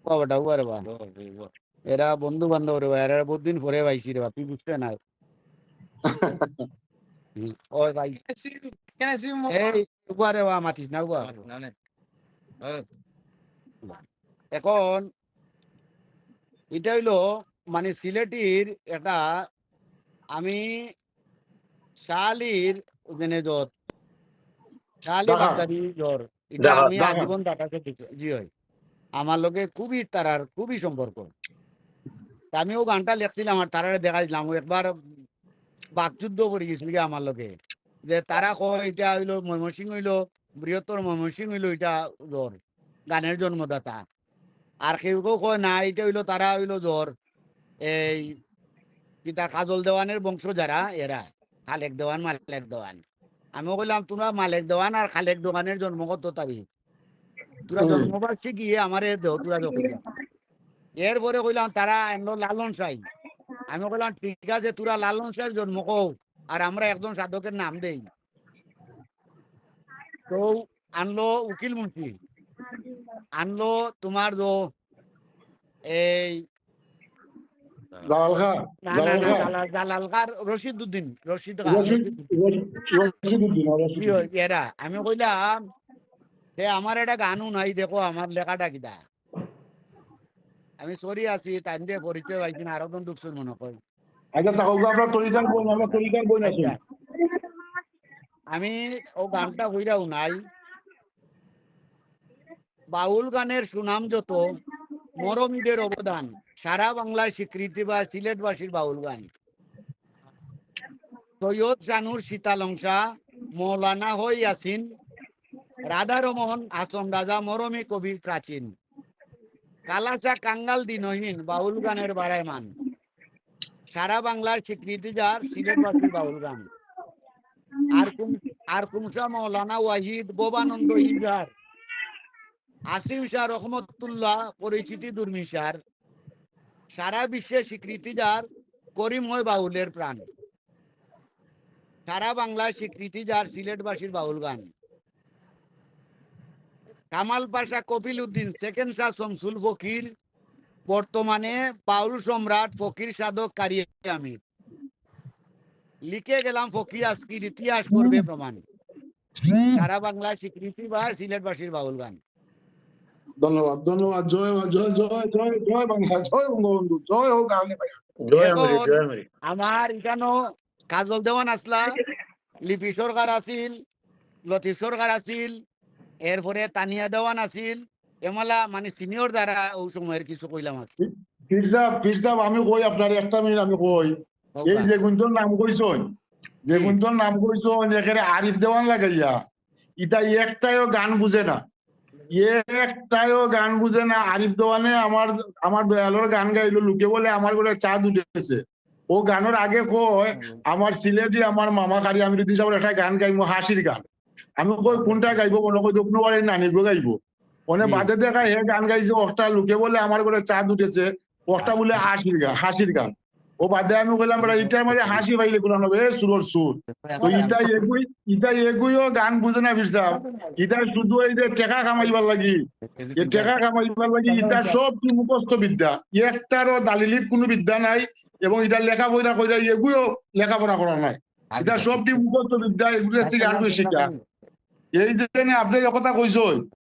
কবাটা উবারে বা এরা বন্ধু বান্ধব রে বা এরা বহুদিন পরে পাইছি রে বা তুই বুঝতে না ওই ভাই এই উবারে বা মাতিস না উবা এখন এটা হইলো মানে সিলেটির এটা আমি শালির ওখানে যত শালি ঢাকা বাগদাদি জ্বর এটা ঢাকা আমি ঢাকা আজীবন ঢাকাতে জি হয় আমার লগে খুবই তারার খুবই সম্পর্ক তা আমিও গানটা লেখছিলাম আর তারারে দেখাইছিলাম ও একবার বাকযুদ্ধ করে গেছিল কি আমার লগে যে তারা কয় এটা হইলো ময়মনসিং হইলো বৃহত্তর ময়মনসিং হইলো এটা জ্বর গানের জন্মদাতা আর কেউ কেউ কয় না এটা হইলো তারা হইলো জ্বর এই কি তার কাজল দেওয়ানের বংশ যারা এরা খালেক দেওয়ান মালেক দেওয়ান আমি বললাম তোমরা মালেক দেওয়ান আর খালেক দেওয়ানের জন্ম কত তারিখ তোরা জন্মবার্ষিকী আমারে দেও তোরা যখন এরপরে কইলাম তারা এমন লালন সাই আমি বললাম ঠিক আছে তোরা লালন সাহের জন্ম কও আর আমরা একজন সাধকের নাম দেই তো আনলো উকিল মুন্সি আনলো তোমার এই জালাল খা না না জালাল না খা জালাল খার রশিদ উদ্দিন রশিদ এরা আমি কইলাম যে আমার একটা গানও নাই দেখো আমার লেখাটা কিটা আমি সরি আছি তাই দিয়ে পরিচয় পাইছি না আরো কোন দুঃখ মনে করি আচ্ছা থাকুক আপনার তরিকার বই আমরা তরিকার বই না শুনি আচ্ছা আমি ও গানটা হইরাও নাই বাউল গানের সুনাম যত মরমীদের অবদান সারা বাংলায় স্বীকৃতি বা সিলেটবাসীর বাউল গান সৈয়দ শানুর শীতালংসা মৌলানা হই ইয়াসিন রাধারমোহন আসম রাজা মরমী কবি প্রাচীন কালাসা কাঙ্গাল দিনহীন বাউল গানের বাড়ায়মান সারা বাংলার স্বীকৃতি যার সিলেটবাসীর বাউল গান আর কুমসা মৌলানা ওয়াহিদ বোবানন্দ ইজার আসিম শাহ রহমতুল্লাহ পরিচিতি দুর্মিশার সারা বিশ্বে স্বীকৃতি যার করিম হয় বাউলের প্রাণ সারা বাংলায় স্বীকৃতি যার সিলেটবাসীর বাউল গান কামাল পাশা কপিল উদ্দিন সেকেন্ড শাহ শমসুল ফকির বর্তমানে বাউল সম্রাট ফকির সাধক কারি আমির লিখে গেলাম ফকির আজকির ইতিহাস করবে প্রমাণ সারা বাংলায় স্বীকৃতি বা সিলেটবাসীর বাউল গান ধন্যবাদ ধন্যবাদ জয় জয় জয় জয় জয় বাংলা জয় বঙ্গবন্ধু জয় হোক আহলে ভাই আমার এখানেও কাজল দেওয়ান আসলা লিপি সরকার আছিল লতিফ সরকার আছিল এরপরে তানিয়া দেওয়ান আছিল এমলা মানে সিনিয়র যারা ওই সময়ের কিছু কইলাম আর ফির সাহেব আমি কই আপনার একটা মিনিট আমি কই এই যে গুঞ্জন নাম কইছন যে গুঞ্জন নাম কইছন এখানে আরিফ দেওয়ান লাগাইয়া ইটা একটাইও গান বুঝে না একটাইও গান বুঝে না আরিফ দেওয়ানে আমার দয়ালোর গান গাইলো লোকে বলে আমার ঘরে চাঁদ উঠেছে ও গানের আগে কয় আমার সিলেটি আমার মামা খারি আমি যদি সব একটা গান গাইবো হাসির গান আমি কই কোনটা গাইবো মনে কই দক্ষিণ বাড়ির নানির গাইবো অনেক বাদে দেখা হে গান গাইছে ওটা লোকে বলে আমার ঘরে চাঁদ উঠেছে ওটা বলে হাসির গান ও বাদে আমি বললাম ইটার মাঝে হাসি পাইলে কোনো হবে সুরর সুর তো ইটা এগুইও গান বুঝে না ফিরসাব ইটা শুধু এই যে টেকা কামাইবার লাগি টেকা কামাইবার লাগি ইটা সব কি মুখস্থ বিদ্যা একটারও দালিলিপ কোনো বিদ্যা নাই এবং এটা লেখাপড়া কইরা এগুইও লেখাপড়া করা নাই এটা সবটি মুখস্থ বিদ্যা এগুলো থেকে আর বেশি শিক্ষা এই যে আপনি কথা কইছই